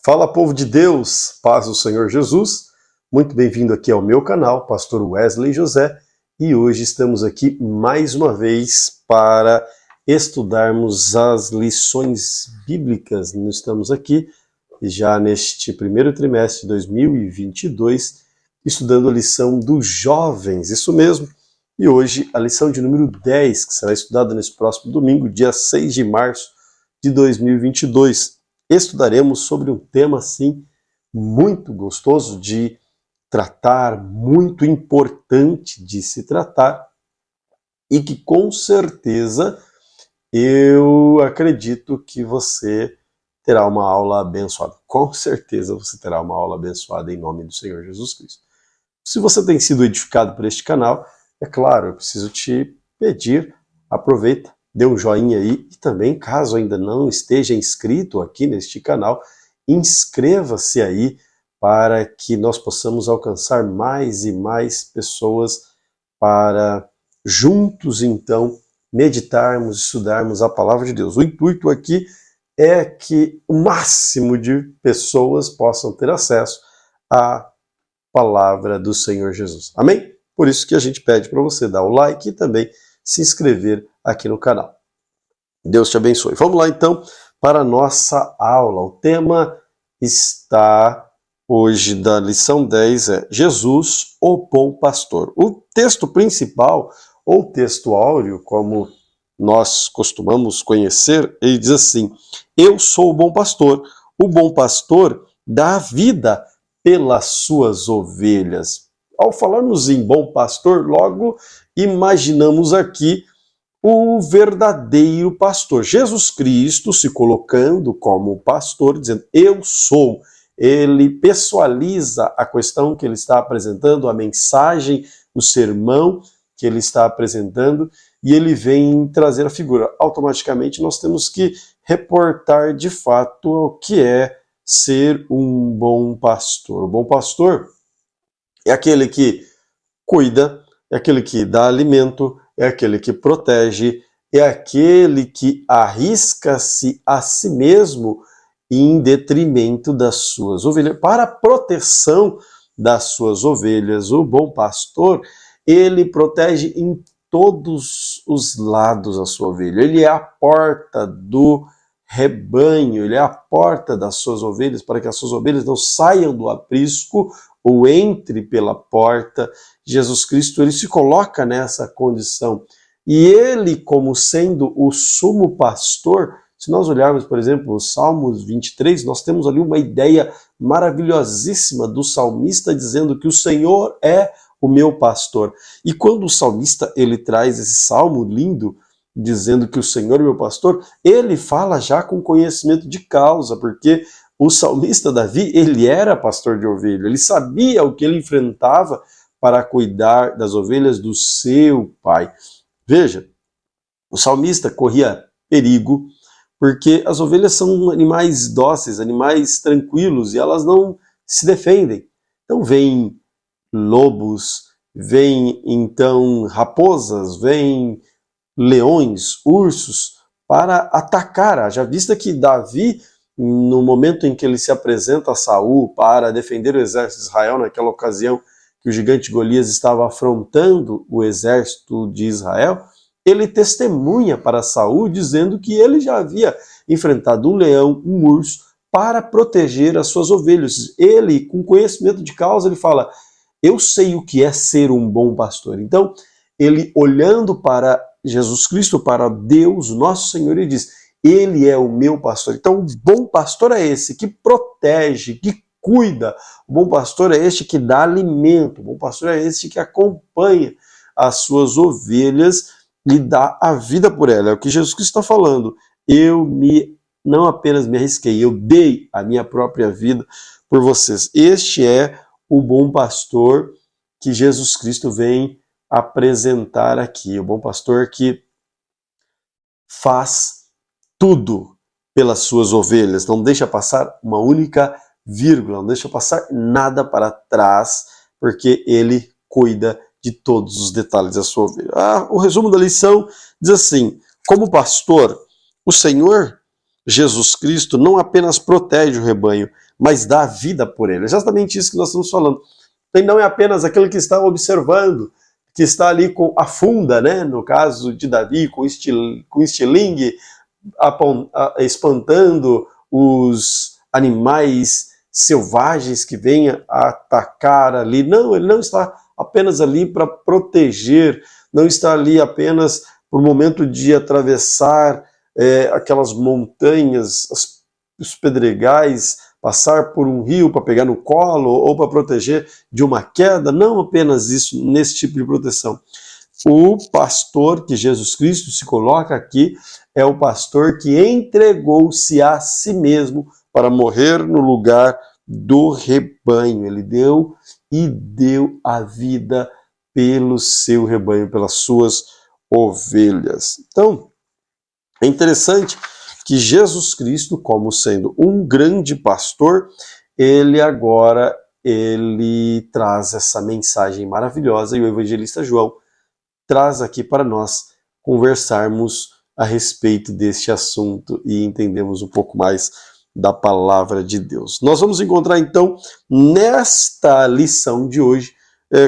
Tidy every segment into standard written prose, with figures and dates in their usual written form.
Fala, povo de Deus, paz do Senhor Jesus. Muito bem-vindo aqui ao meu canal, Pastor Wesley José, e hoje estamos aqui mais uma vez para estudarmos as lições bíblicas. Nós estamos aqui já neste primeiro trimestre de 2022, estudando a lição dos jovens, isso mesmo. E hoje a lição de número 10, que será estudada nesse próximo domingo, dia 6 de março de 2022. Estudaremos sobre um tema, assim, muito gostoso de tratar, muito importante de se tratar, e que com certeza eu acredito que você terá uma aula abençoada. Com certeza você terá uma aula abençoada em nome do Senhor Jesus Cristo. Se você tem sido edificado por este canal, é claro, eu preciso te pedir, aproveita, dê um joinha aí e também, caso ainda não esteja inscrito aqui neste canal, inscreva-se aí para que nós possamos alcançar mais e mais pessoas para juntos, então, meditarmos, estudarmos a palavra de Deus. O intuito aqui é que o máximo de pessoas possam ter acesso à palavra do Senhor Jesus. Amém? Por isso que a gente pede para você dar o like e também se inscrever aqui no canal. Deus te abençoe. Vamos lá então para a nossa aula. O tema está hoje da lição 10 é Jesus, o bom pastor. O texto principal, ou texto áureo, como nós costumamos conhecer, ele diz assim: eu sou o bom pastor dá a vida pelas suas ovelhas. Ao falarmos em bom pastor, logo imaginamos aqui o verdadeiro pastor. Jesus Cristo se colocando como pastor, dizendo, eu sou. Ele pessoaliza a questão que ele está apresentando, a mensagem, o sermão que ele está apresentando, e ele vem trazer a figura. Automaticamente nós temos que reportar de fato o que é ser um bom pastor. O bom pastor é aquele que cuida, é aquele que dá alimento, é aquele que protege, é aquele que arrisca-se a si mesmo em detrimento das suas ovelhas. Para a proteção das suas ovelhas, o bom pastor, ele protege em todos os lados a sua ovelha. Ele é a porta do rebanho, ele é a porta das suas ovelhas, para que as suas ovelhas não saiam do aprisco ou entre pela porta. Jesus Cristo, ele se coloca nessa condição. E ele, como sendo o sumo pastor, se nós olharmos, por exemplo, os Salmos 23, nós temos ali uma ideia maravilhosíssima do salmista dizendo que o Senhor é o meu pastor. E quando o salmista ele traz esse salmo lindo, dizendo que o Senhor é meu pastor, ele fala já com conhecimento de causa, porque o salmista Davi, ele era pastor de ovelha, ele sabia o que ele enfrentava para cuidar das ovelhas do seu pai. Veja, o salmista corria perigo, porque as ovelhas são animais dóceis, animais tranquilos, e elas não se defendem. Então vêm lobos, vêm então raposas, vêm leões, ursos, para atacar. Haja vista que Davi, no momento em que ele se apresenta a Saul para defender o exército de Israel, naquela ocasião que o gigante Golias estava afrontando o exército de Israel, ele testemunha para Saul dizendo que ele já havia enfrentado um leão, um urso, para proteger as suas ovelhas. Ele, com conhecimento de causa, ele fala, eu sei o que é ser um bom pastor. Então, ele olhando para Jesus Cristo, para Deus, nosso Senhor, ele diz, ele é o meu pastor. Então, o bom pastor é esse que protege, que cuida. O bom pastor é este que dá alimento. O bom pastor é este que acompanha as suas ovelhas e dá a vida por ela. É o que Jesus Cristo está falando. Não apenas me arrisquei, eu dei a minha própria vida por vocês. Este é o bom pastor que Jesus Cristo vem apresentar aqui. O bom pastor que faz tudo pelas suas ovelhas, não deixa passar uma única vírgula, não deixa passar nada para trás, porque ele cuida de todos os detalhes da sua ovelha. O resumo da lição diz assim, como pastor, o Senhor Jesus Cristo não apenas protege o rebanho, mas dá vida por ele. É exatamente isso que nós estamos falando. Então não é apenas aquele que está observando, que está ali com a funda, né? No caso de Davi, com estilingue, espantando os animais selvagens que venham a atacar ali. Não, ele não está apenas ali para proteger, não está ali apenas por um momento de atravessar aquelas montanhas, os pedregais, passar por um rio para pegar no colo ou para proteger de uma queda, não apenas isso, nesse tipo de proteção. O pastor que Jesus Cristo se coloca aqui é o pastor que entregou-se a si mesmo para morrer no lugar do rebanho. Ele deu a vida pelo seu rebanho, pelas suas ovelhas. Então, é interessante que Jesus Cristo, como sendo um grande pastor, ele traz essa mensagem maravilhosa, e o evangelista João traz aqui para nós conversarmos a respeito deste assunto e entendermos um pouco mais da palavra de Deus. Nós vamos encontrar então nesta lição de hoje,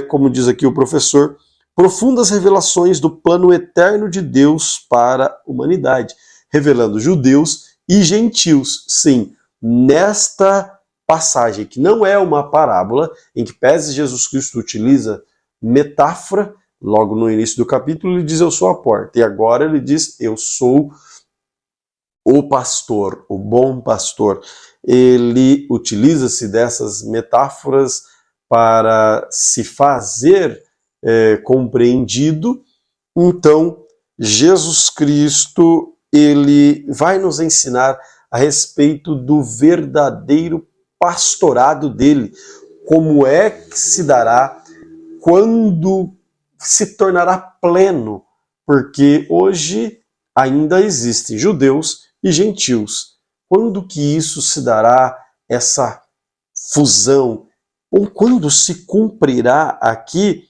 como diz aqui o professor, profundas revelações do plano eterno de Deus para a humanidade, revelando judeus e gentios. Sim, nesta passagem, que não é uma parábola, em que pese Jesus Cristo utiliza metáfora, logo no início do capítulo ele diz: eu sou a porta, e agora ele diz: eu sou o pastor, o bom pastor. Ele utiliza-se dessas metáforas para se fazer compreendido. Então, Jesus Cristo, ele vai nos ensinar a respeito do verdadeiro pastorado dele, como é que se dará, quando se tornará pleno, porque hoje ainda existem judeus e gentios. Quando que isso se dará, essa fusão? Ou quando se cumprirá aqui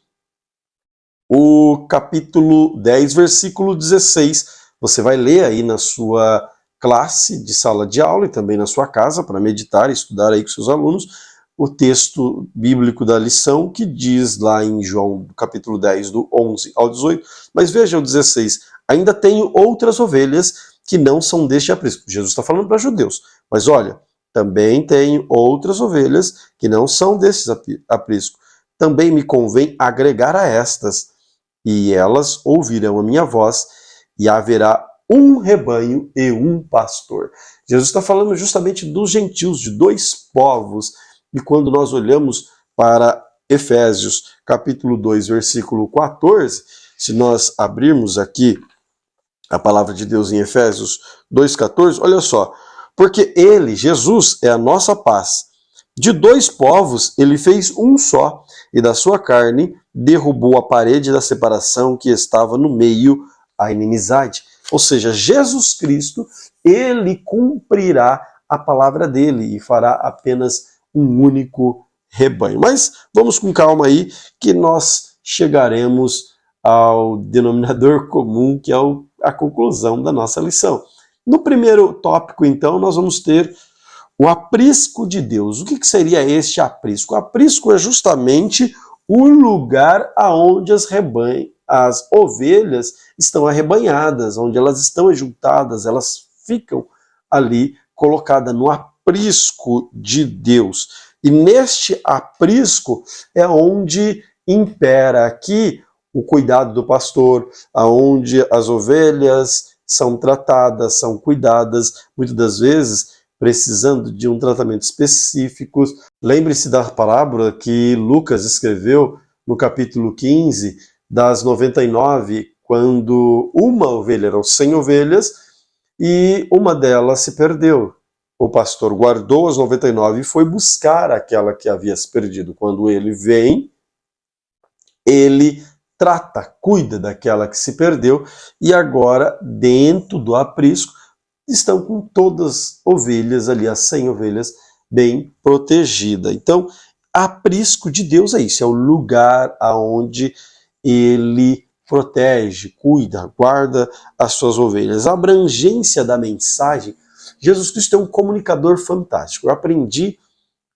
o capítulo 10, versículo 16. Você vai ler aí na sua classe de sala de aula e também na sua casa para meditar e estudar aí com seus alunos o texto bíblico da lição, que diz lá em João capítulo 10, do 11 ao 18. Mas veja o 16. Ainda tenho outras ovelhas que não são deste aprisco. Jesus está falando para judeus. Mas olha, também tenho outras ovelhas que não são destes aprisco. Também me convém agregar a estas, e elas ouvirão a minha voz, e haverá um rebanho e um pastor. Jesus está falando justamente dos gentios, de dois povos. E quando nós olhamos para Efésios capítulo 2, versículo 14, se nós abrirmos aqui a palavra de Deus em Efésios 2,14, olha só: porque ele, Jesus, é a nossa paz. De dois povos ele fez um só, e da sua carne derrubou a parede da separação que estava no meio, a inimizade. Ou seja, Jesus Cristo, ele cumprirá a palavra dele e fará apenas um único rebanho. Mas vamos com calma aí, que nós chegaremos ao denominador comum, que é a conclusão da nossa lição. No primeiro tópico, então, nós vamos ter o aprisco de Deus. O que seria este aprisco? O aprisco é justamente o lugar aonde as ovelhas estão arrebanhadas, onde elas estão ajuntadas, elas ficam ali colocadas no aprisco de Deus. E neste aprisco é onde impera aqui o cuidado do pastor, aonde as ovelhas são tratadas, são cuidadas, muitas das vezes precisando de um tratamento específico. Lembre-se da parábola que Lucas escreveu no capítulo 15, das 99, quando uma ovelha, eram 100 ovelhas, e uma delas se perdeu. O pastor guardou as 99 e foi buscar aquela que havia se perdido. Quando ele vem, ele trata, cuida daquela que se perdeu, e agora, dentro do aprisco, estão com todas as ovelhas ali, as 100 ovelhas, bem protegidas. Então, aprisco de Deus é isso, é o lugar aonde ele protege, cuida, guarda as suas ovelhas. A abrangência da mensagem Jesus Cristo é um comunicador fantástico. Eu aprendi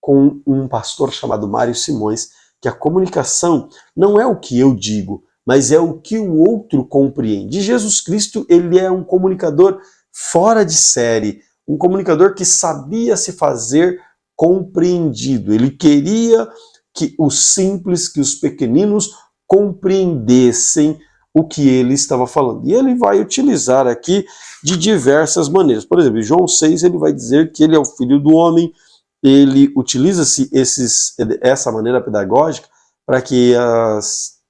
com um pastor chamado Mário Simões que a comunicação não é o que eu digo, mas é o que o outro compreende. Jesus Cristo, ele é um comunicador fora de série, um comunicador que sabia se fazer compreendido. Ele queria que os simples, que os pequeninos compreendessem o que ele estava falando. E ele vai utilizar aqui de diversas maneiras. Por exemplo, em João 6, ele vai dizer que ele é o Filho do Homem. Ele utiliza-se essa maneira pedagógica para que as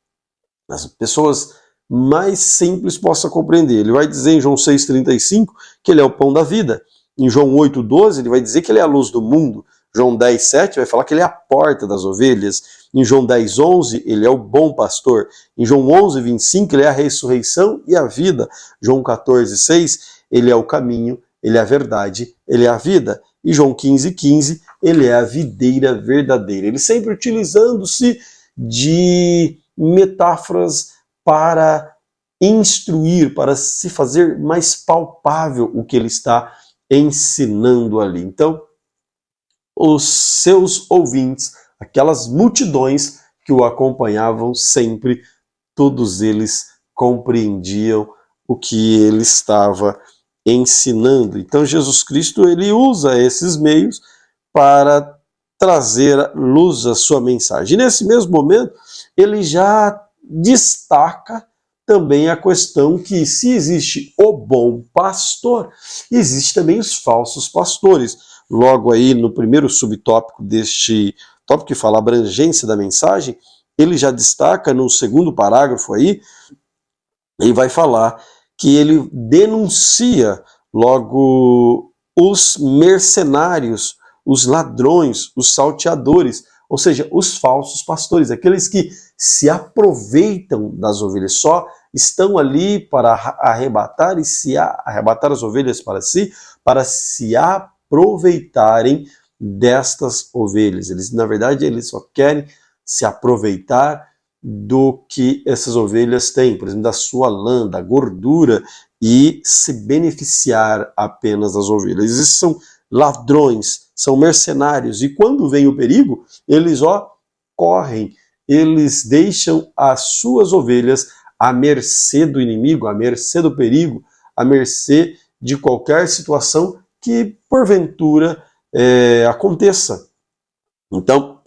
pessoas mais simples possam compreender. Ele vai dizer em João 6,35 que ele é o pão da vida. Em João 8,12 ele vai dizer que ele é a luz do mundo. João 10,7 vai falar que ele é a porta das ovelhas. Em João 10,11 ele é o bom pastor. Em João 11,25 ele é a ressurreição e a vida. João 14,6 ele é o caminho, ele é a verdade, ele é a vida. E João 15,15 ele é a videira verdadeira. Ele sempre utilizando-se de metáforas para instruir, para se fazer mais palpável o que ele está ensinando ali. Então, os seus ouvintes, aquelas multidões que o acompanhavam sempre, todos eles compreendiam o que ele estava ensinando. Então Jesus Cristo, ele usa esses meios para trazer luz à sua mensagem. E nesse mesmo momento, ele já destaca também a questão que se existe o bom pastor, existe também os falsos pastores. Logo aí no primeiro subtópico deste tópico que fala a abrangência da mensagem, ele já destaca no segundo parágrafo aí, ele vai falar que ele denuncia logo os mercenários, os ladrões, os salteadores, ou seja, os falsos pastores, aqueles que se aproveitam das ovelhas, só estão ali para arrebatar arrebatar as ovelhas para si, para se aproveitarem destas ovelhas. Eles, na verdade, eles só querem se aproveitar do que essas ovelhas têm, por exemplo, da sua lã, da gordura, e se beneficiar apenas das ovelhas. Esses são ladrões, são mercenários, e quando vem o perigo, eles correm, eles deixam as suas ovelhas à mercê do inimigo, à mercê do perigo, à mercê de qualquer situação que porventura aconteça. Então,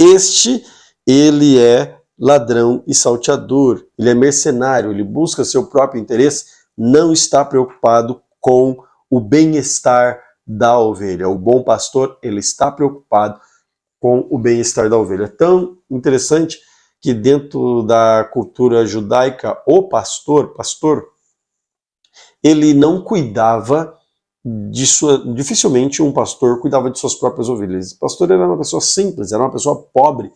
ele é ladrão e salteador, ele é mercenário, ele busca seu próprio interesse, não está preocupado com o bem-estar da ovelha. O bom pastor, ele está preocupado com o bem-estar da ovelha. É tão interessante que dentro da cultura judaica, o pastor, ele não cuidava dificilmente um pastor cuidava de suas próprias ovelhas. O pastor era uma pessoa simples, era uma pessoa pobre,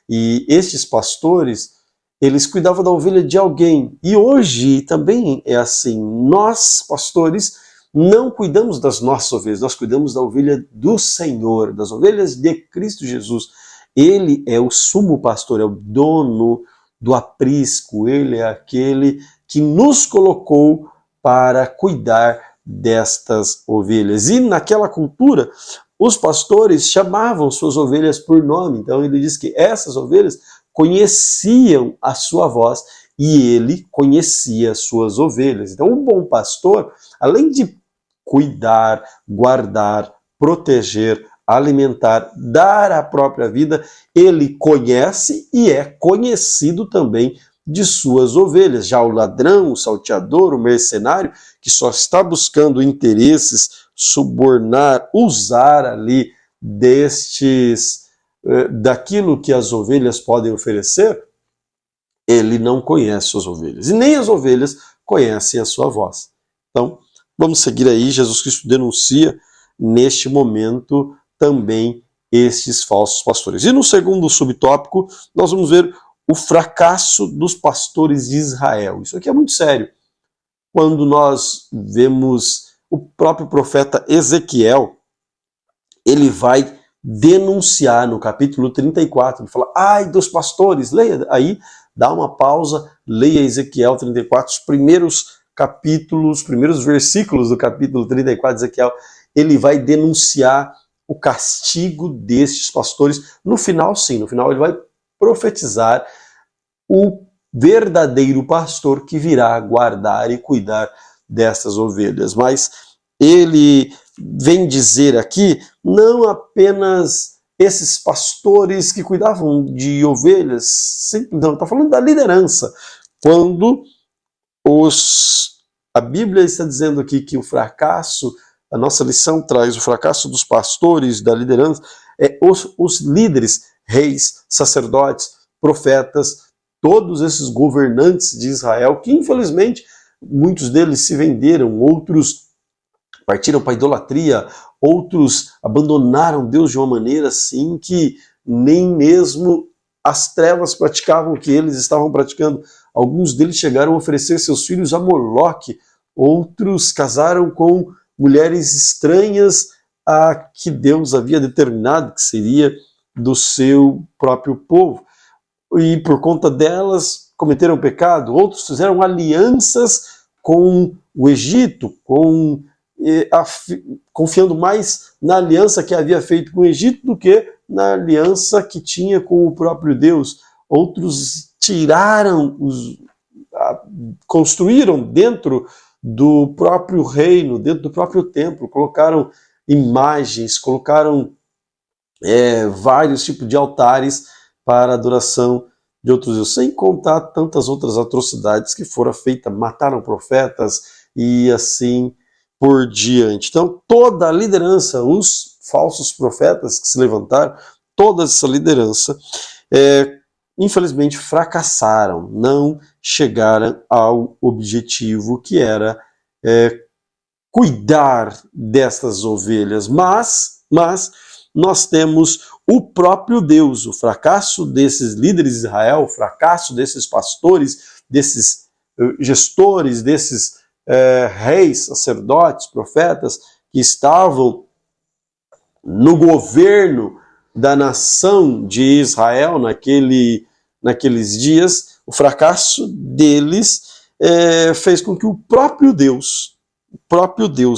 e estes pastores, eles cuidavam da ovelha de alguém. E hoje também é assim, nós pastores não cuidamos das nossas ovelhas, nós cuidamos da ovelha do Senhor, das ovelhas de Cristo Jesus. Ele é o sumo pastor, é o dono do aprisco, ele é aquele que nos colocou para cuidar destas ovelhas. E naquela cultura, os pastores chamavam suas ovelhas por nome. Então ele diz que essas ovelhas conheciam a sua voz e ele conhecia as suas ovelhas. Então um bom pastor, além de cuidar, guardar, proteger, alimentar, dar a própria vida, ele conhece e é conhecido também de suas ovelhas. Já o ladrão, o salteador, o mercenário, que só está buscando interesses, subornar, usar ali daquilo que as ovelhas podem oferecer, ele não conhece as ovelhas. E nem as ovelhas conhecem a sua voz. Então, vamos seguir aí. Jesus Cristo denuncia neste momento também estes falsos pastores. E no segundo subtópico, nós vamos ver o fracasso dos pastores de Israel. Isso aqui é muito sério. Quando nós vemos o próprio profeta Ezequiel, ele vai denunciar no capítulo 34, ele fala, ai dos pastores, leia aí, dá uma pausa, leia Ezequiel 34, os primeiros capítulos, os primeiros versículos do capítulo 34 de Ezequiel, ele vai denunciar o castigo destes pastores. No final, sim, no final ele vai profetizar o verdadeiro pastor que virá guardar e cuidar dessas ovelhas. Mas ele vem dizer aqui não apenas esses pastores que cuidavam de ovelhas, não, está falando da liderança. Quando a Bíblia está dizendo aqui que o fracasso, a nossa lição traz o fracasso dos pastores, da liderança, os líderes, reis, sacerdotes, profetas, todos esses governantes de Israel, que infelizmente muitos deles se venderam, outros partiram para a idolatria, outros abandonaram Deus de uma maneira assim que nem mesmo as trevas praticavam o que eles estavam praticando. Alguns deles chegaram a oferecer seus filhos a Moloque, outros casaram com mulheres estranhas a que Deus havia determinado que seria do seu próprio povo. E por conta delas cometeram pecado. Outros fizeram alianças com o Egito, confiando mais na aliança que havia feito com o Egito do que na aliança que tinha com o próprio Deus. Outros construíram dentro do próprio reino, dentro do próprio templo, colocaram imagens, colocaram vários tipos de altares para adoração de outros deuses, sem contar tantas outras atrocidades que foram feitas, mataram profetas e assim por diante. Então, toda a liderança, os falsos profetas que se levantaram, toda essa liderança, infelizmente fracassaram, não chegaram ao objetivo que era cuidar destas ovelhas, mas nós temos o próprio Deus. O fracasso desses líderes de Israel, o fracasso desses pastores, desses gestores, desses reis, sacerdotes, profetas que estavam no governo da nação de Israel naqueles dias, o fracasso deles fez com que o próprio Deus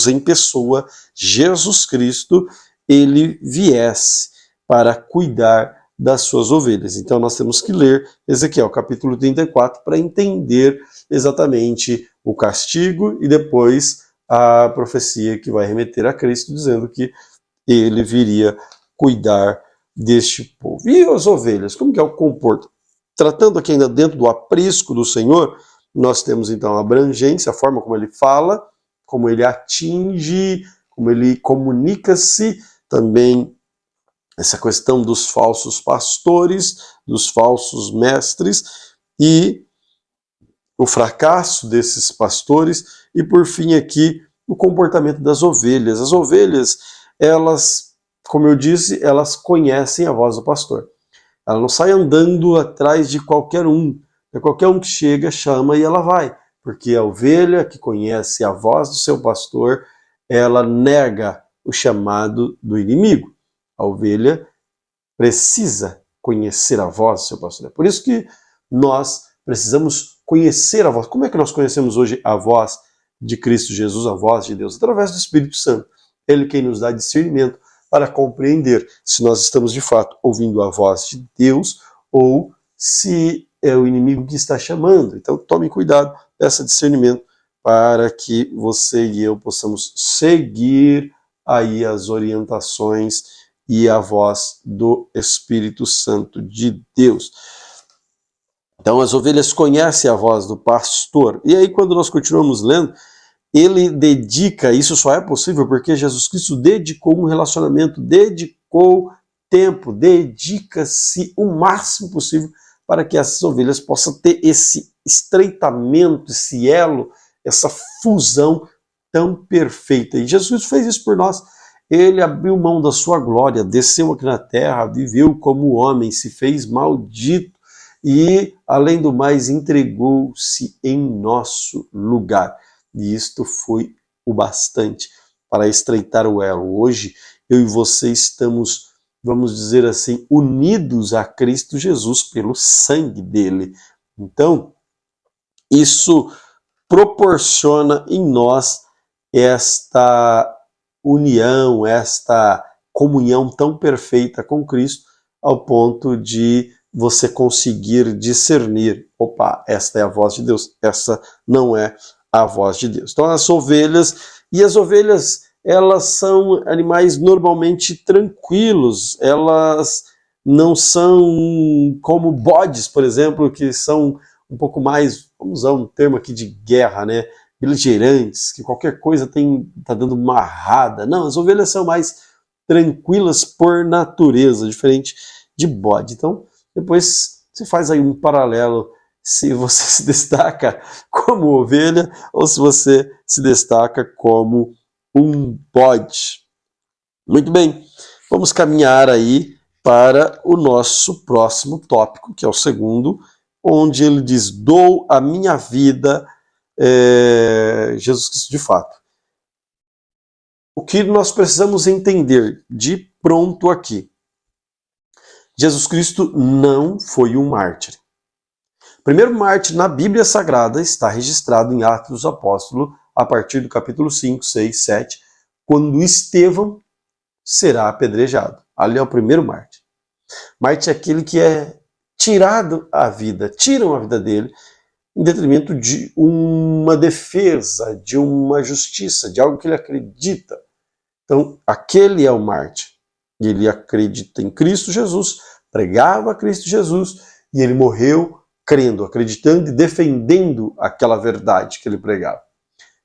em pessoa, Jesus Cristo, ele viesse para cuidar das suas ovelhas. Então nós temos que ler Ezequiel capítulo 34 para entender exatamente o castigo e depois a profecia que vai remeter a Cristo, dizendo que ele viria cuidar deste povo. E as ovelhas, como que é o comportamento? Tratando aqui ainda dentro do aprisco do Senhor, nós temos então a abrangência, a forma como ele fala, como ele atinge, como ele comunica-se, também essa questão dos falsos pastores, dos falsos mestres e o fracasso desses pastores e por fim aqui o comportamento das ovelhas. As ovelhas, elas, como eu disse, elas conhecem a voz do pastor. Ela não sai andando atrás de qualquer um. Qualquer um que chega, chama e ela vai. Porque a ovelha que conhece a voz do seu pastor, ela nega o chamado do inimigo. A ovelha precisa conhecer a voz do seu pastor. É por isso que nós precisamos conhecer a voz. Como é que nós conhecemos hoje a voz de Cristo Jesus, a voz de Deus? Através do Espírito Santo. Ele quem nos dá discernimento para compreender se nós estamos de fato ouvindo a voz de Deus ou se é o inimigo que está chamando. Então tome cuidado, peça discernimento para que você e eu possamos seguir aí as orientações e a voz do Espírito Santo de Deus. Então as ovelhas conhecem a voz do pastor. E aí quando nós continuamos lendo, ele dedica, isso só é possível porque Jesus Cristo dedicou um relacionamento, dedicou tempo, dedica-se o máximo possível para que essas ovelhas possam ter esse estreitamento, esse elo, essa fusão tão perfeita. E Jesus Cristo fez isso por nós. Ele abriu mão da sua glória, desceu aqui na terra, viveu como homem, se fez maldito e, além do mais, entregou-se em nosso lugar. E isto foi o bastante para estreitar o elo. Hoje, eu e você estamos, vamos dizer assim, unidos a Cristo Jesus pelo sangue dele. Então, isso proporciona em nós esta união, esta comunhão tão perfeita com Cristo, ao ponto de você conseguir discernir, opa, esta é a voz de Deus, essa não é a voz de Deus. Então as ovelhas elas são animais normalmente tranquilos, elas não são como bodes, por exemplo, que são um pouco mais, vamos usar um termo aqui de guerra, né? Beligerantes, que qualquer coisa tá dando marrada. Não, as ovelhas são mais tranquilas por natureza, diferente de bode. Então, depois você faz aí um paralelo se você se destaca como ovelha ou se você se destaca como um bode. Muito bem, vamos caminhar aí para o nosso próximo tópico, que é o segundo, onde ele diz: dou a minha vida, Jesus Cristo de fato. O que nós precisamos entender de pronto aqui? Jesus Cristo não foi um mártir. O primeiro mártir na Bíblia Sagrada está registrado em Atos dos Apóstolos, a partir do capítulo 5, 6, 7, quando Estevão será apedrejado. Ali é o primeiro mártir. Mártir é aquele que é tirado a vida, tiram a vida dele, em detrimento de uma defesa, de uma justiça, de algo que ele acredita. Então, aquele é o mártir. Ele acredita em Cristo Jesus, pregava Cristo Jesus, e ele morreu crendo, acreditando e defendendo aquela verdade que ele pregava.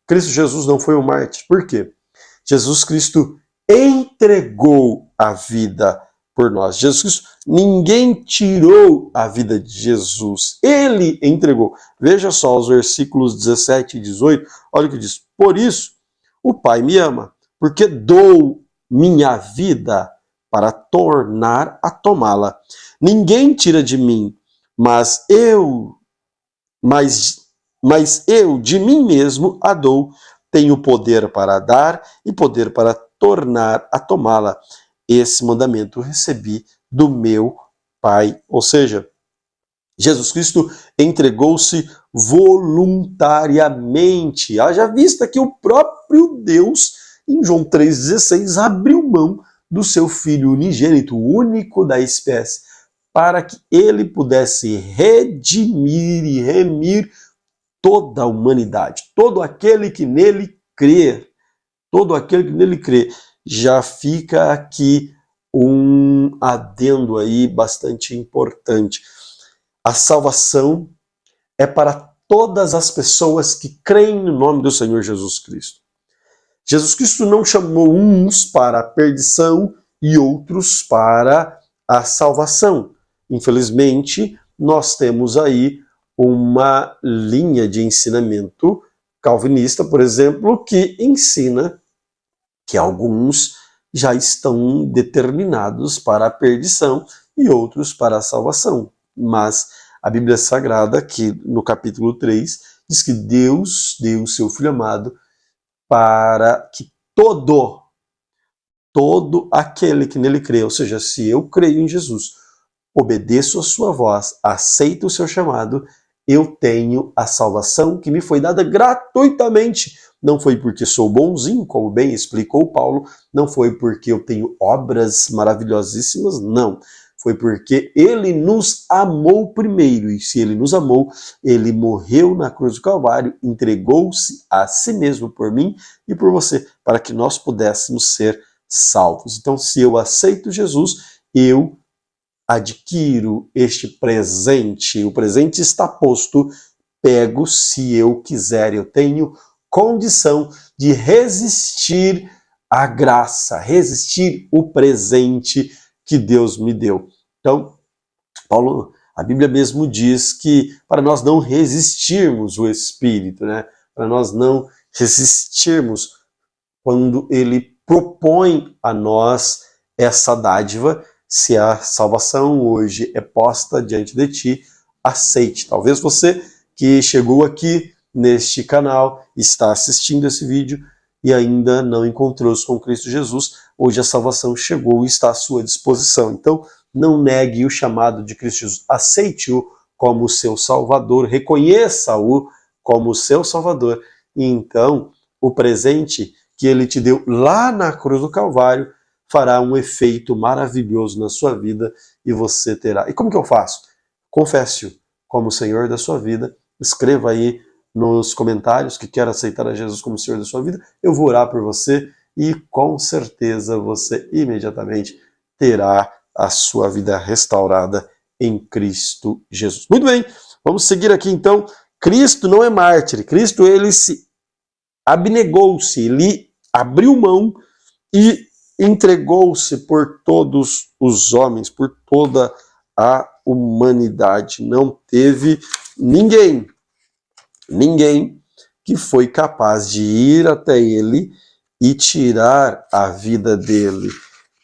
Cristo Jesus não foi um mártir. Por quê? Jesus Cristo entregou a vida por nós. Jesus Cristo, ninguém tirou a vida de Jesus. Ele entregou. Veja só os versículos 17 e 18. Olha o que diz. Por isso, o Pai me ama, porque dou minha vida para tornar a tomá-la. Ninguém tira de mim, mas eu de mim mesmo a dou. Tenho poder para dar e poder para tornar a tomá-la. Esse mandamento recebi do meu Pai. Ou seja, Jesus Cristo entregou-se voluntariamente. Haja vista que o próprio Deus, em João 3,16, abriu mão do seu Filho unigênito, o único da espécie, para que ele pudesse redimir e remir toda a humanidade. Todo aquele que nele crê, já fica aqui um adendo aí bastante importante. A salvação é para todas as pessoas que creem no nome do Senhor Jesus Cristo. Jesus Cristo não chamou uns para a perdição e outros para a salvação. Infelizmente, nós temos aí uma linha de ensinamento calvinista, por exemplo, que ensina que alguns já estão determinados para a perdição e outros para a salvação. Mas a Bíblia Sagrada, que no capítulo 3, diz que Deus deu o seu Filho amado para que todo aquele que nele crê, ou seja, se eu creio em Jesus, obedeço a sua voz, aceito o seu chamado, eu tenho a salvação que me foi dada gratuitamente. Não foi porque sou bonzinho, como bem explicou Paulo, não foi porque eu tenho obras maravilhosíssimas, não. Foi porque ele nos amou primeiro, e se ele nos amou, ele morreu na cruz do Calvário, entregou-se a si mesmo por mim e por você, para que nós pudéssemos ser salvos. Então, se eu aceito Jesus, eu adquiro este presente, o presente está posto, pego se eu quiser, eu tenho condição de resistir à graça, resistir o presente que Deus me deu. Então, Paulo, a Bíblia mesmo diz que para nós não resistirmos o Espírito, né? Para nós não resistirmos quando ele propõe a nós essa dádiva, se a salvação hoje é posta diante de ti, aceite. Talvez você que chegou aqui neste canal, está assistindo esse vídeo e ainda não encontrou-se com Cristo Jesus, hoje a salvação chegou e está à sua disposição. Então, não negue o chamado de Cristo Jesus, aceite-o como seu Salvador, reconheça-o como seu Salvador, e então o presente que ele te deu lá na cruz do Calvário fará um efeito maravilhoso na sua vida e você terá. E como que eu faço? Confesse-o como o Senhor da sua vida. Escreva aí nos comentários que quer aceitar a Jesus como Senhor da sua vida. Eu vou orar por você e com certeza você imediatamente terá a sua vida restaurada em Cristo Jesus. Muito bem, vamos seguir aqui então. Cristo não é mártir. Cristo, ele se abnegou-se, ele abriu mão e entregou-se por todos os homens, por toda a humanidade. Não teve ninguém que foi capaz de ir até ele e tirar a vida dele.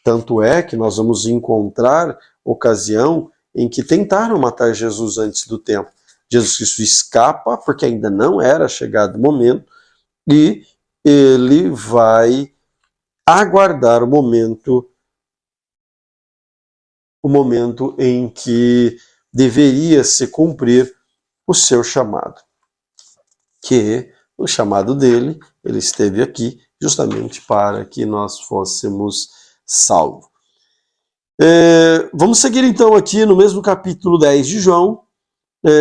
Tanto é que nós vamos encontrar ocasião em que tentaram matar Jesus antes do tempo. Jesus Cristo escapa, porque ainda não era chegado o momento, e ele vai aguardar o momento em que deveria se cumprir o seu chamado. Que o chamado dele, ele esteve aqui justamente para que nós fôssemos salvos. Vamos seguir então aqui no mesmo capítulo 10 de João.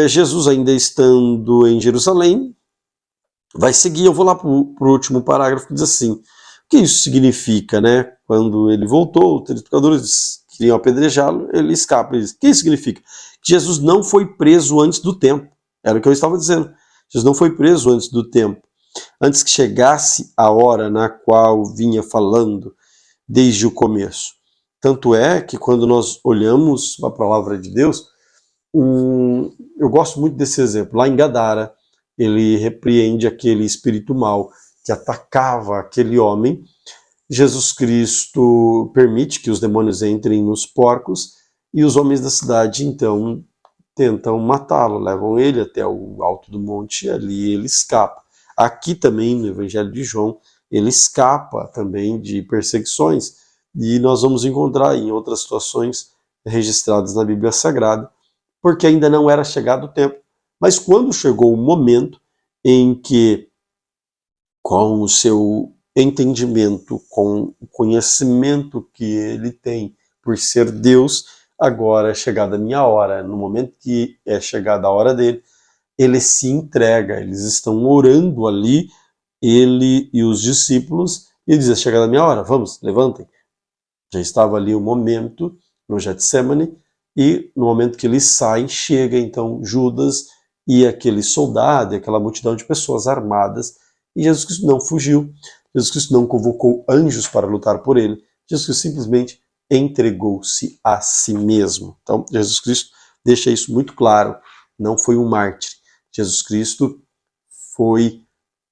Jesus ainda estando em Jerusalém, vai seguir, eu vou lá para o último parágrafo que diz assim: o que isso significa, né? Quando ele voltou, os pecadores queriam apedrejá-lo, ele escapa. Ele diz: o que isso significa? Que Jesus não foi preso antes do tempo. Era o que eu estava dizendo. Jesus não foi preso antes do tempo. Antes que chegasse a hora na qual vinha falando desde o começo. Tanto é que quando nós olhamos a palavra de Deus, eu gosto muito desse exemplo. Lá em Gadara, ele repreende aquele espírito mau que atacava aquele homem. Jesus Cristo permite que os demônios entrem nos porcos e os homens da cidade, então, tentam matá-lo, levam ele até o alto do monte e ali ele escapa. Aqui também, no Evangelho de João, ele escapa também de perseguições e nós vamos encontrar em outras situações registradas na Bíblia Sagrada, porque ainda não era chegado o tempo. Mas quando chegou o momento em que, com o seu entendimento, com o conhecimento que ele tem por ser Deus, agora é chegada a minha hora. No momento que é chegada a hora dele, ele se entrega. Eles estão orando ali, ele e os discípulos, e ele diz: é chegada a minha hora, vamos, levantem. Já estava ali o momento, no Getsemane, e no momento que eles saem, chega então Judas e aquele soldado, e aquela multidão de pessoas armadas, e Jesus Cristo não fugiu, Jesus Cristo não convocou anjos para lutar por ele, Jesus Cristo simplesmente entregou-se a si mesmo. Então, Jesus Cristo deixa isso muito claro, não foi um mártir. Jesus Cristo foi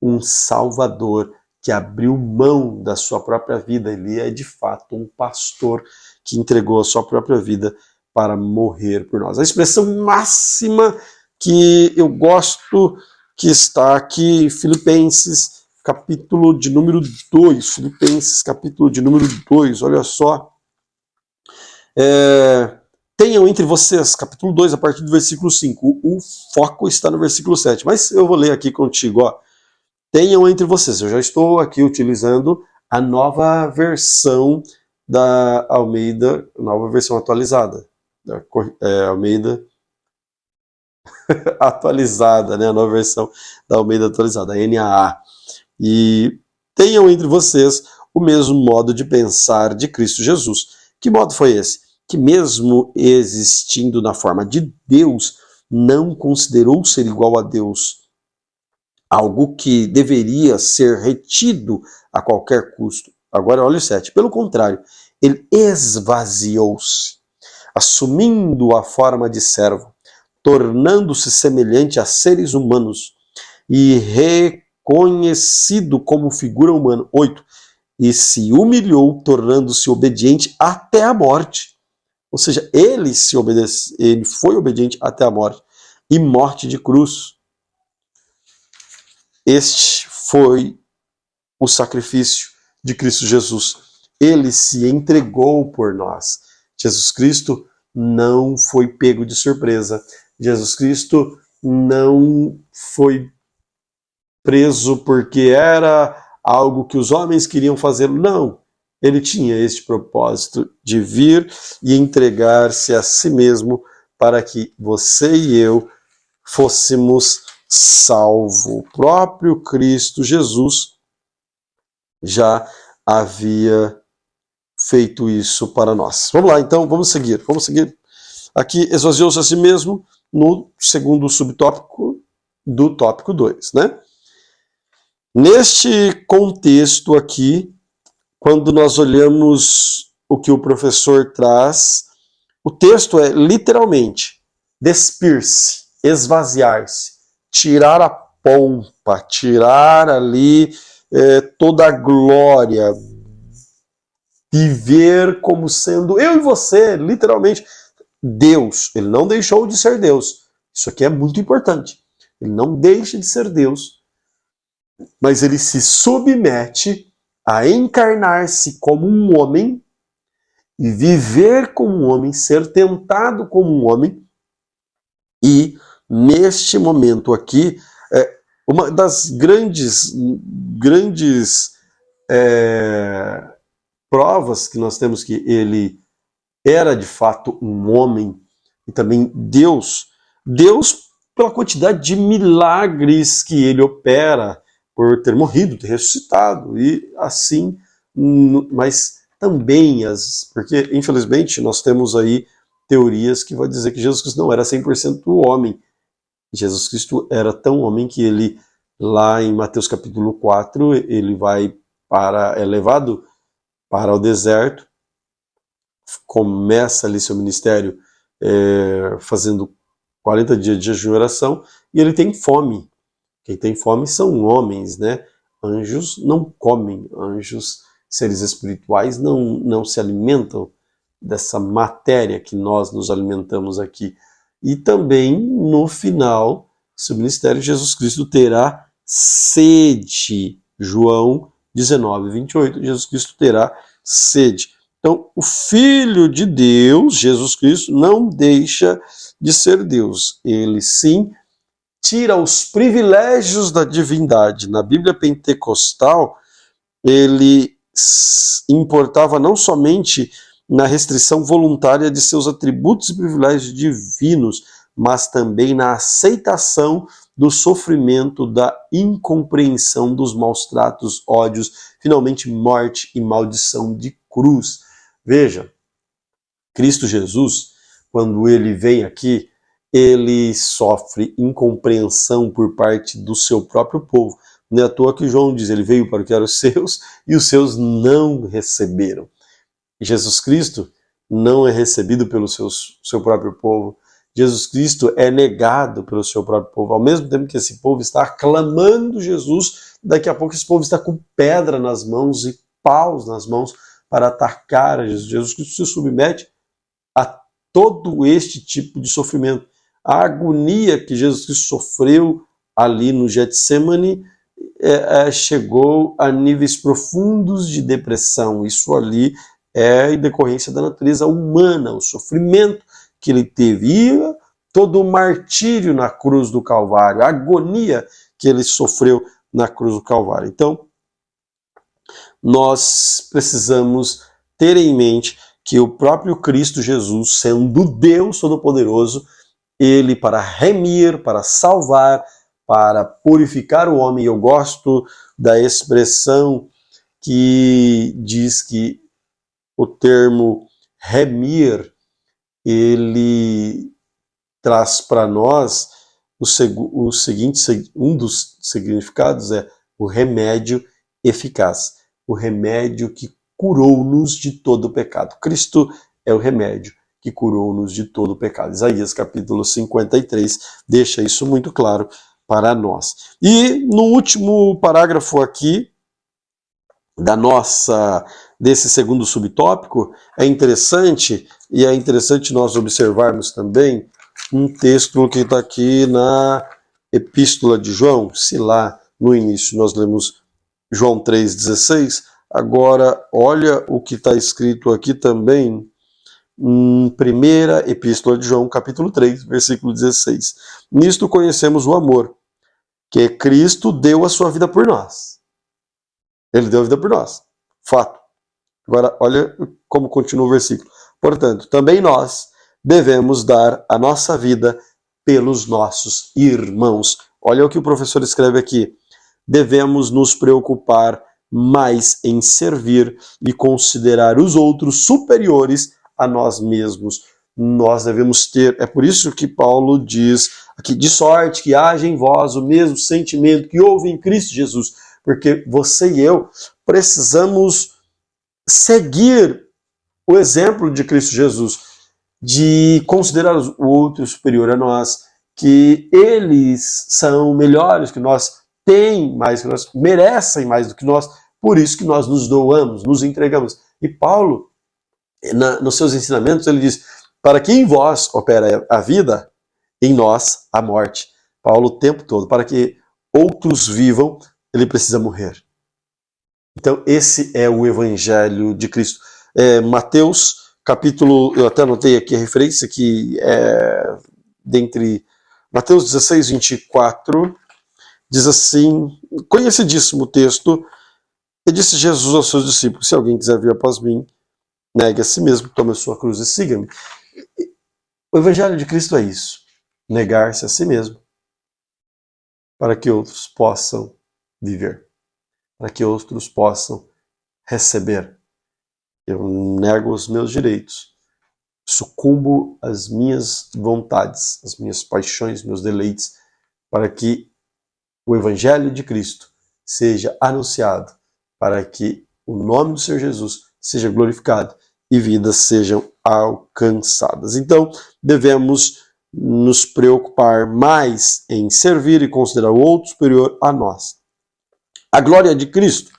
um salvador que abriu mão da sua própria vida. Ele é, de fato, um pastor que entregou a sua própria vida para morrer por nós. A expressão máxima que eu gosto, que está aqui em Filipenses, capítulo de número 2. Filipenses, capítulo de número 2, olha só. Tenham entre vocês, capítulo 2, a partir do versículo 5. O foco está no versículo 7, mas eu vou ler aqui contigo, ó. Tenham entre vocês, eu já estou aqui utilizando a nova versão da Almeida, nova versão atualizada, da Almeida atualizada, né, a nova versão da Almeida atualizada, a NAA. E tenham entre vocês o mesmo modo de pensar de Cristo Jesus. Que modo foi esse? Que mesmo existindo na forma de Deus, não considerou ser igual a Deus algo que deveria ser retido a qualquer custo. Agora olha o 7. Pelo contrário, ele esvaziou-se, assumindo a forma de servo, tornando-se semelhante a seres humanos e reconhecido como figura humana. 8. E se humilhou, tornando-se obediente até a morte. Ou seja, ele foi obediente até a morte, e morte de cruz. Este foi o sacrifício de Cristo Jesus. Ele se entregou por nós. Jesus Cristo não foi pego de surpresa. Jesus Cristo não foi preso porque era algo que os homens queriam fazer. Não, ele tinha este propósito de vir e entregar-se a si mesmo para que você e eu fôssemos salvos. O próprio Cristo Jesus já havia feito isso para nós. Vamos lá, então, vamos seguir. Aqui, esvaziou-se a si mesmo no segundo subtópico do tópico 2, né? Neste contexto aqui, quando nós olhamos o que o professor traz, o texto é literalmente despir-se, esvaziar-se, tirar a pompa, tirar ali toda a glória, viver como sendo eu e você, literalmente. Deus, ele não deixou de ser Deus. Isso aqui é muito importante. Ele não deixa de ser Deus, mas ele se submete a encarnar-se como um homem e viver como um homem, ser tentado como um homem. E neste momento aqui, uma das grandes provas que nós temos que ele era de fato um homem e também Deus pela quantidade de milagres que ele opera, por ter morrido, ter ressuscitado e assim, mas também porque infelizmente nós temos aí teorias que vão dizer que Jesus Cristo não era 100% homem. Jesus Cristo era tão homem que ele, lá em Mateus capítulo 4, ele é levado para o deserto, começa ali seu ministério fazendo 40 dias de jejum e oração, e ele tem fome. Quem tem fome são homens, né? Anjos não comem, anjos, seres espirituais, não se alimentam dessa matéria que nós nos alimentamos aqui. E também, no final do seu ministério, Jesus Cristo terá sede. João 19, 28, Jesus Cristo terá sede. Então, o Filho de Deus, Jesus Cristo, não deixa de ser Deus. Ele, sim, tira os privilégios da divindade. Na Bíblia pentecostal, ele importava não somente na restrição voluntária de seus atributos e privilégios divinos, mas também na aceitação do sofrimento, da incompreensão, dos maus tratos, ódios, finalmente morte e maldição de cruz. Veja, Cristo Jesus, quando ele vem aqui, ele sofre incompreensão por parte do seu próprio povo. Não é à toa que João diz, ele veio para o que eram os seus e os seus não receberam. Jesus Cristo não é recebido pelo seu próprio povo. Jesus Cristo é negado pelo seu próprio povo. Ao mesmo tempo que esse povo está aclamando Jesus, daqui a pouco esse povo está com pedra nas mãos e paus nas mãos para atacar a Jesus. Jesus Cristo se submete a todo este tipo de sofrimento. A agonia que Jesus Cristo sofreu ali no Getsemane chegou a níveis profundos de depressão. Isso ali é em decorrência da natureza humana, o sofrimento que ele teve, e todo o martírio na cruz do Calvário, a agonia que ele sofreu na cruz do Calvário. Então, nós precisamos ter em mente que o próprio Cristo Jesus, sendo Deus Todo-Poderoso, ele para remir, para salvar, para purificar o homem, eu gosto da expressão que diz que o termo remir, ele traz para nós o seguinte, um dos significados é o remédio eficaz, o remédio que curou-nos de todo o pecado. Cristo é o remédio que curou-nos de todo o pecado. Isaías capítulo 53 deixa isso muito claro para nós. E no último parágrafo aqui desse segundo subtópico, é interessante nós observarmos também um texto que está aqui na Epístola de João. Se lá no início nós lemos João 3,16, agora olha o que está escrito aqui também em primeira Epístola de João, capítulo 3, versículo 16. Nisto conhecemos o amor, que Cristo deu a sua vida por nós. Ele deu a vida por nós. Fato. Agora, olha como continua o versículo. Portanto, também nós devemos dar a nossa vida pelos nossos irmãos. Olha o que o professor escreve aqui. Devemos nos preocupar mais em servir e considerar os outros superiores a nós mesmos. Nós devemos ter, é por isso que Paulo diz aqui, de sorte que haja em vós o mesmo sentimento que houve em Cristo Jesus, porque você e eu precisamos seguir o exemplo de Cristo Jesus, de considerar o outro superior a nós, que eles são melhores que nós, têm mais que nós, merecem mais do que nós, por isso que nós nos doamos, nos entregamos. E Paulo, nos seus ensinamentos, ele diz, para que em vós opera a vida, em nós a morte. Paulo o tempo todo, para que outros vivam, ele precisa morrer. Então esse é o Evangelho de Cristo. Mateus, capítulo, eu até anotei aqui a referência, que é dentre Mateus 16, 24, diz assim, conhecidíssimo texto, e disse Jesus aos seus discípulos, se alguém quiser vir após mim, negue a si mesmo, tome a sua cruz e siga-me. O Evangelho de Cristo é isso, negar-se a si mesmo, para que outros possam viver, para que outros possam receber. Eu nego os meus direitos, sucumbo às minhas vontades, às minhas paixões, meus deleites, para que o Evangelho de Cristo seja anunciado, para que o nome do Senhor Jesus seja glorificado e vidas sejam alcançadas. Então, devemos nos preocupar mais em servir e considerar o outro superior a nós. A glória de Cristo,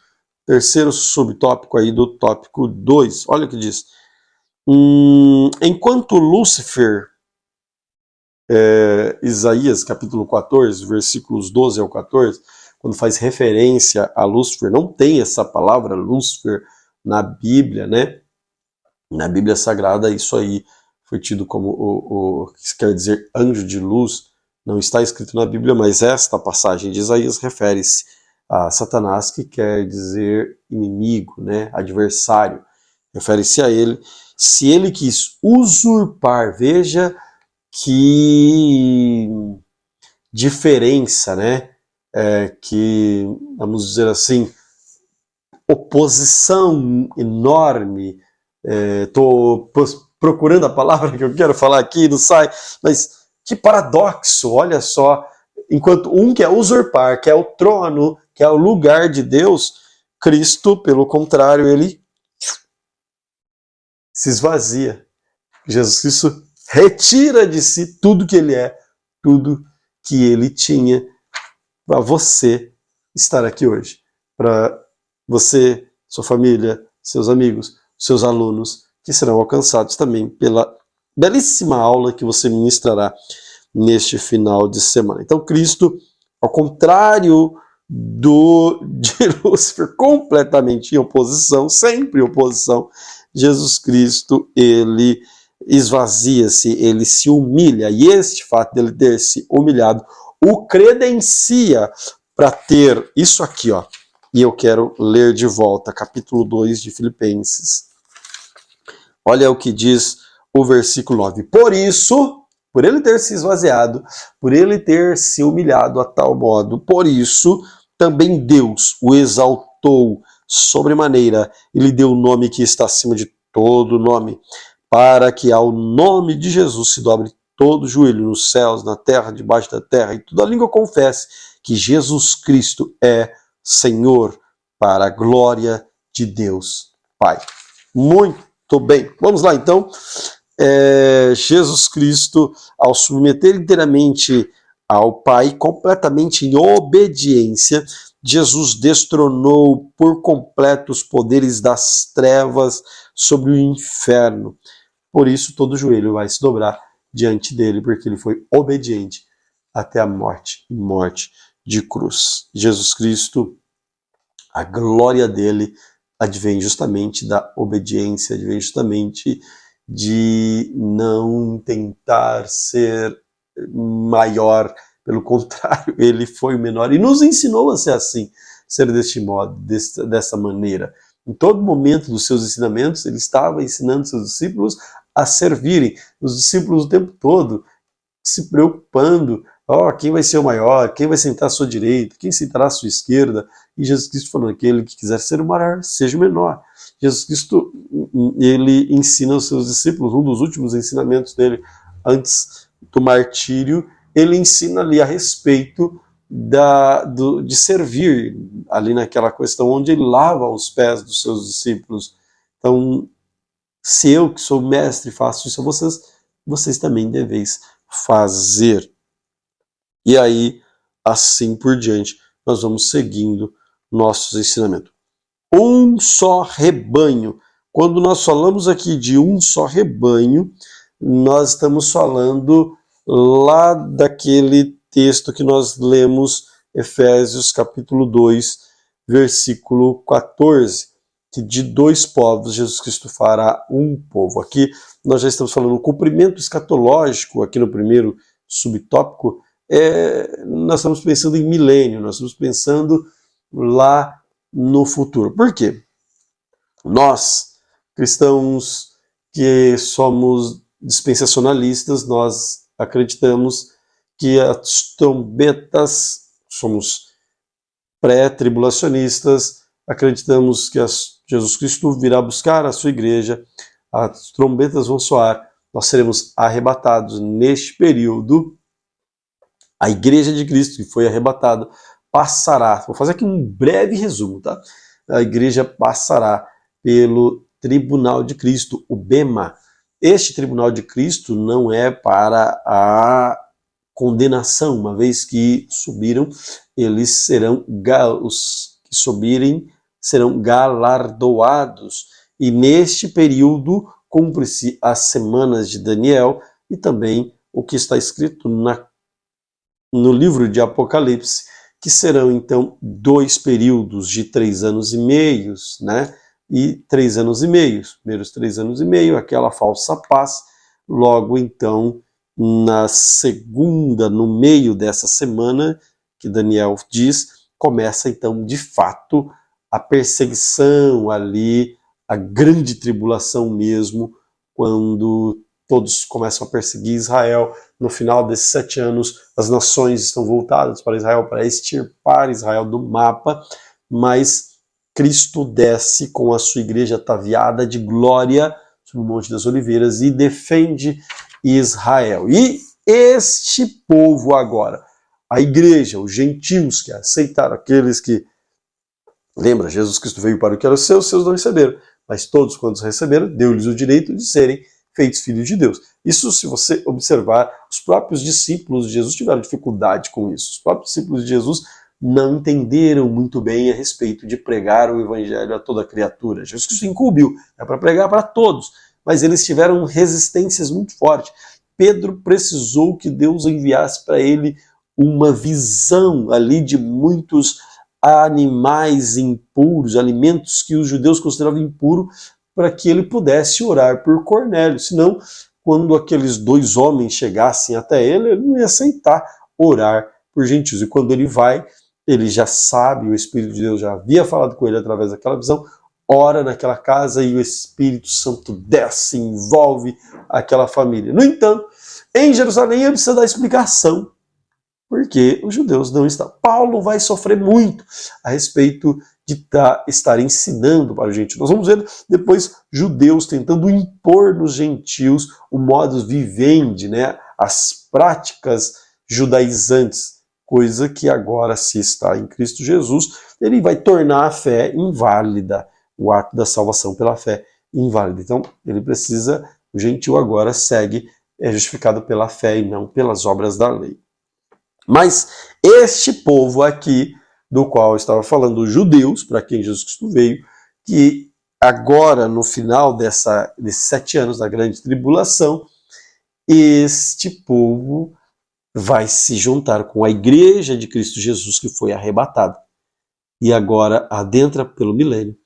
terceiro subtópico aí do tópico 2, olha o que diz. Enquanto Lúcifer, Isaías capítulo 14, versículos 12 ao 14, quando faz referência a Lúcifer, não tem essa palavra Lúcifer na Bíblia, né? Na Bíblia Sagrada isso aí foi tido como o que quer dizer anjo de luz, não está escrito na Bíblia, mas esta passagem de Isaías refere-se a Satanás, que quer dizer inimigo, né? Adversário, refere-se a ele. Se ele quis usurpar, veja que diferença, né? Que, vamos dizer assim, oposição enorme. Estou procurando a palavra que eu quero falar aqui, não sai, mas que paradoxo, olha só, enquanto um quer usurpar, quer o trono, quer o lugar de Deus, Cristo, pelo contrário, ele se esvazia. Jesus Cristo retira de si tudo que ele é, tudo que ele tinha, para você estar aqui hoje, para você, sua família, seus amigos, seus alunos, que serão alcançados também pela belíssima aula que você ministrará neste final de semana. Então Cristo, ao contrário de Lúcifer, completamente em oposição, sempre em oposição, Jesus Cristo, ele esvazia-se, ele se humilha, e este fato dele ter se humilhado o credencia para ter isso aqui, ó. E eu quero ler de volta, capítulo 2 de Filipenses. Olha o que diz o versículo 9. Por isso, por ele ter se esvaziado, por ele ter se humilhado a tal modo, por isso também Deus o exaltou sobremaneira e lhe deu o nome que está acima de todo nome, para que ao nome de Jesus se dobre todo joelho nos céus, na terra, debaixo da terra, e toda língua confesse que Jesus Cristo é Senhor, para a glória de Deus Pai. Muito bem, vamos lá então. Jesus Cristo, ao submeter inteiramente ao Pai, completamente em obediência, Jesus destronou por completo os poderes das trevas sobre o inferno. Por isso todo joelho vai se dobrar diante dele, porque ele foi obediente até a morte de cruz. Jesus Cristo, a glória dele advém justamente da obediência, advém justamente de não tentar ser maior, pelo contrário, ele foi o menor e nos ensinou a ser assim. ser deste modo, dessa maneira. Em todo momento dos seus ensinamentos, ele estava ensinando seus discípulos a servirem. Os discípulos o tempo todo se preocupando, quem vai ser o maior, quem vai sentar à sua direita, quem sentará à sua esquerda. E Jesus Cristo falando, aquele que quiser ser o maior, seja o menor. Jesus Cristo, ele ensina aos seus discípulos, um dos últimos ensinamentos dele, antes do martírio, ele ensina ali a respeito de servir, ali naquela questão onde ele lava os pés dos seus discípulos. Então, se eu, que sou mestre, faço isso a vocês, vocês também deveis fazer. E aí, assim por diante, nós vamos seguindo nossos ensinamentos. Um só rebanho. Quando nós falamos aqui de um só rebanho, nós estamos falando lá daquele texto que nós lemos, Efésios capítulo 2, versículo 14, que de dois povos Jesus Cristo fará um povo. Aqui nós já estamos falando do cumprimento escatológico, aqui no primeiro subtópico, nós estamos pensando em milênio, nós estamos pensando lá no futuro. Por quê? Nós, cristãos que somos dispensacionalistas, nós acreditamos que as trombetas, somos pré-tribulacionistas, acreditamos que Jesus Cristo virá buscar a sua igreja, as trombetas vão soar, nós seremos arrebatados neste período. A igreja de Cristo que foi arrebatada passará, vou fazer aqui um breve resumo, tá? A igreja passará pelo tribunal de Cristo, o Bema. Este tribunal de Cristo não é para a condenação, uma vez que subiram, eles serão, os que subirem serão galardoados. E neste período cumpre-se as semanas de Daniel e também o que está escrito no livro de Apocalipse, que serão então 2 períodos de 3 anos e meio, né? E 3 anos e meio, primeiros 3 anos e meio, aquela falsa paz. Logo então, na segunda, no meio dessa semana, que Daniel diz, começa então de fato a perseguição ali, a grande tribulação mesmo, quando todos começam a perseguir Israel. No final desses 7 anos, as nações estão voltadas para Israel, para extirpar Israel do mapa, mas Cristo desce com a sua igreja ataviada de glória sobre o Monte das Oliveiras e defende Israel. E este povo agora, a igreja, os gentios que aceitaram, aqueles que, lembra, Jesus Cristo veio para o que era os seus não receberam, mas todos quantos receberam, deu-lhes o direito de serem feitos filhos de Deus. Isso, se você observar, os próprios discípulos de Jesus tiveram dificuldade com isso. Os próprios discípulos de Jesus não entenderam muito bem a respeito de pregar o evangelho a toda criatura. Jesus Cristo incumbiu, é para pregar para todos, mas eles tiveram resistências muito fortes. Pedro precisou que Deus enviasse para ele uma visão ali de muitos animais impuros, alimentos que os judeus consideravam impuros, para que ele pudesse orar por Cornélio. Senão, quando aqueles 2 homens chegassem até ele, ele não ia aceitar orar por gentios. E quando ele vai, ele já sabe, o Espírito de Deus já havia falado com ele através daquela visão, ora naquela casa e o Espírito Santo desce, envolve aquela família. No entanto, em Jerusalém ele precisa dar explicação, porque os judeus não estão. Paulo vai sofrer muito a respeito de estar ensinando para os gentios. Nós vamos ver depois judeus tentando impor nos gentios o modus vivendi, né, as práticas judaizantes, coisa que agora, se está em Cristo Jesus, ele vai tornar a fé inválida, o ato da salvação pela fé inválida. Então, ele precisa, o gentio agora segue, é justificado pela fé e não pelas obras da lei. Mas este povo aqui, do qual eu estava falando, os judeus, para quem Jesus Cristo veio, que agora, no final desses 7 anos da grande tribulação, este povo vai se juntar com a igreja de Cristo Jesus, que foi arrebatada, e agora adentra pelo milênio,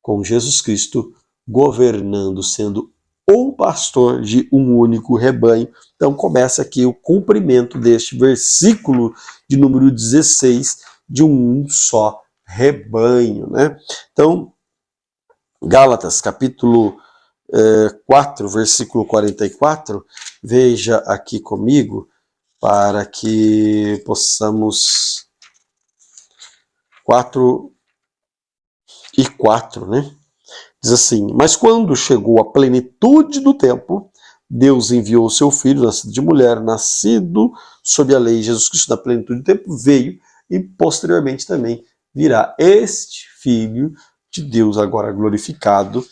com Jesus Cristo governando, sendo o pastor de um único rebanho. Então começa aqui o cumprimento deste versículo de número 16, de um só rebanho, né? Então, Gálatas, capítulo 4, versículo 44, veja aqui comigo, para que possamos... 4 e 4, né? Diz assim: mas quando chegou a plenitude do tempo, Deus enviou o seu filho, nascido de mulher, nascido sob a lei. Jesus Cristo, na plenitude do tempo, veio, e posteriormente também virá este Filho de Deus, agora glorificado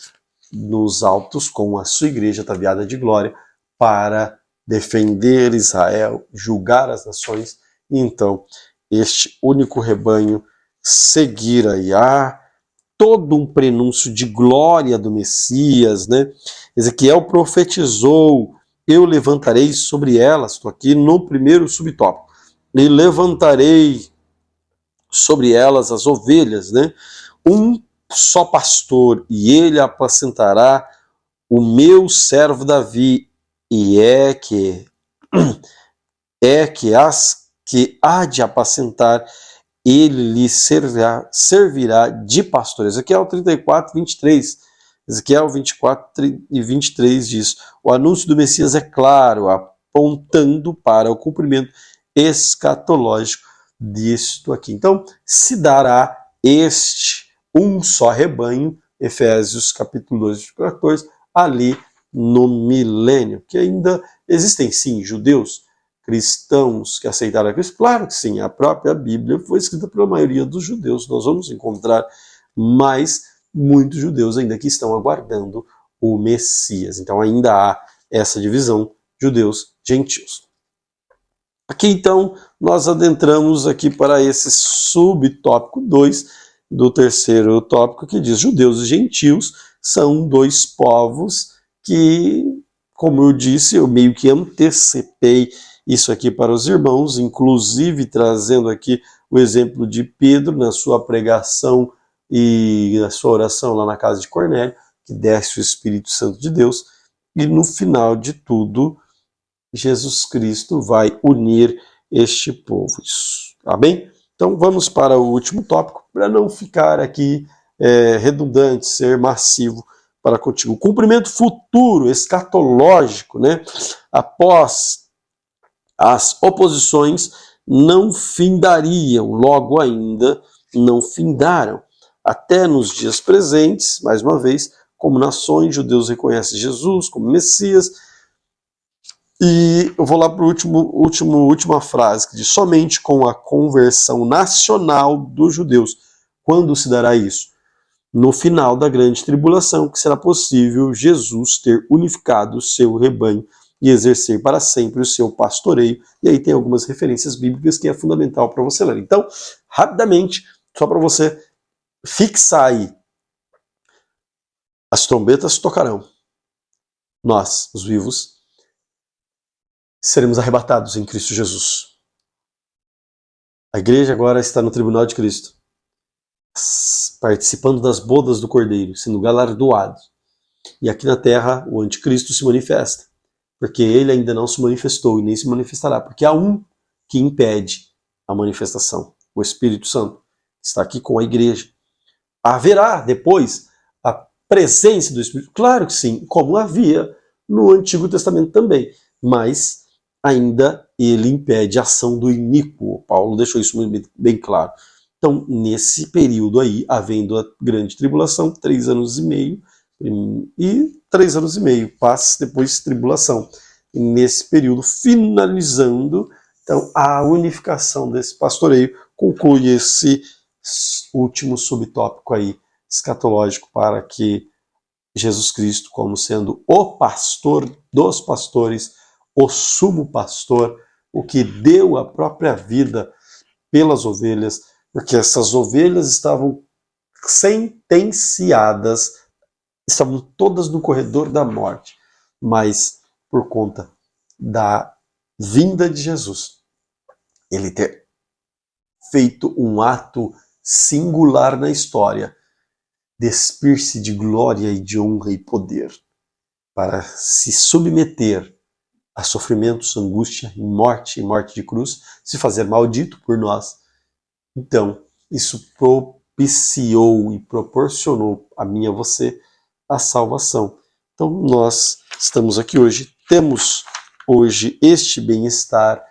nos altos, com a sua igreja ataviada de glória, para defender Israel, julgar as nações, e então este único rebanho seguir aí. Todo um prenúncio de glória do Messias, né? Ezequiel profetizou: eu levantarei sobre elas, estou aqui no primeiro subtópico, e levantarei sobre elas as ovelhas, né? Um só pastor, e ele apacentará o meu servo Davi, e as que há de apacentar, ele lhe servirá de pastor. Ezequiel 34, 23. Ezequiel 24 e 23 diz: o anúncio do Messias é claro, apontando para o cumprimento escatológico disto aqui. Então, se dará este um só rebanho, Efésios capítulo 2, versículo 14, ali no milênio, que ainda existem sim judeus, cristãos que aceitaram a Cristo? Claro que sim, a própria Bíblia foi escrita pela maioria dos judeus. Nós vamos encontrar mais muitos judeus ainda que estão aguardando o Messias. Então ainda há essa divisão, judeus, gentios. Aqui então nós adentramos aqui para esse subtópico 2 do terceiro tópico, que diz: judeus e gentios são dois povos que, como eu disse, eu meio que antecipei isso aqui para os irmãos, inclusive trazendo aqui o exemplo de Pedro na sua pregação e na sua oração lá na casa de Cornélio, que desce o Espírito Santo de Deus, e no final de tudo, Jesus Cristo vai unir este povo. Isso, tá bem? Então vamos para o último tópico, para não ficar aqui redundante, ser massivo para contigo. O cumprimento futuro, escatológico, né? Após as oposições não findariam, logo ainda não findaram. Até nos dias presentes, mais uma vez, como nações, judeus reconhecem Jesus como Messias. E eu vou lá para a última frase, que diz: somente com a conversão nacional dos judeus. Quando se dará isso? No final da grande tribulação, que será possível Jesus ter unificado o seu rebanho e exercer para sempre o seu pastoreio. E aí tem algumas referências bíblicas que é fundamental para você ler. Então, rapidamente, só para você fixar aí: as trombetas tocarão. Nós, os vivos, seremos arrebatados em Cristo Jesus. A igreja agora está no tribunal de Cristo, participando das bodas do Cordeiro, sendo galardoado. E aqui na terra o anticristo se manifesta, porque ele ainda não se manifestou e nem se manifestará, porque há um que impede a manifestação: o Espírito Santo está aqui com a igreja. Haverá depois a presença do Espírito? Claro que sim, como havia no Antigo Testamento também, mas ainda ele impede a ação do iníquo. Paulo deixou isso bem claro. Então, nesse período aí, havendo a grande tribulação, 3 anos e meio, e 3 anos e meio, paz, depois tribulação. E nesse período, finalizando, então, a unificação desse pastoreio, conclui esse último subtópico aí, escatológico, para que Jesus Cristo, como sendo o pastor dos pastores, o sumo pastor, o que deu a própria vida pelas ovelhas, porque essas ovelhas estavam sentenciadas, estavam todas no corredor da morte, mas por conta da vinda de Jesus, ele ter feito um ato singular na história, despir-se de glória e de honra e poder, para se submeter a sofrimentos, angústia e morte de cruz, se fazer maldito por nós. Então, isso propiciou e proporcionou a mim e a você a salvação. Então nós estamos aqui hoje, temos hoje este bem-estar,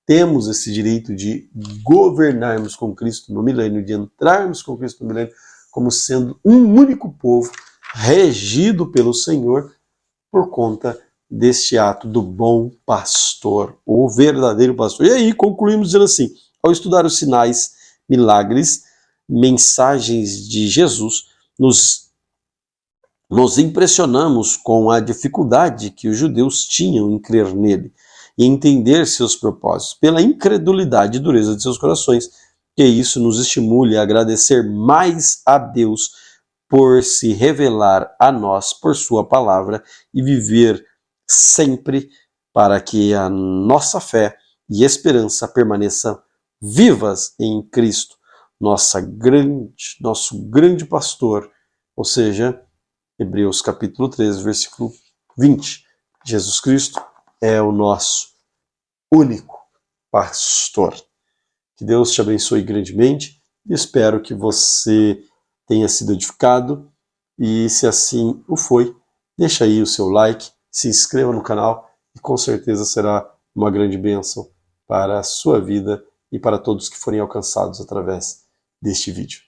temos esse direito de governarmos com Cristo no milênio, de entrarmos com Cristo no milênio como sendo um único povo, regido pelo Senhor, por conta deste ato do bom pastor, o verdadeiro pastor. E aí concluímos dizendo assim, ao estudar os sinais, milagres, mensagens de Jesus, nos impressionamos com a dificuldade que os judeus tinham em crer nele e entender seus propósitos, pela incredulidade e dureza de seus corações, que isso nos estimule a agradecer mais a Deus por se revelar a nós por sua palavra e viver sempre para que a nossa fé e esperança permaneçam vivas em Cristo, nosso grande pastor, ou seja, Hebreus capítulo 13, versículo 20. Jesus Cristo é o nosso único pastor. Que Deus te abençoe grandemente e espero que você tenha sido edificado e, se assim o foi, deixa aí o seu like, se inscreva no canal e com certeza será uma grande bênção para a sua vida e para todos que forem alcançados através deste vídeo.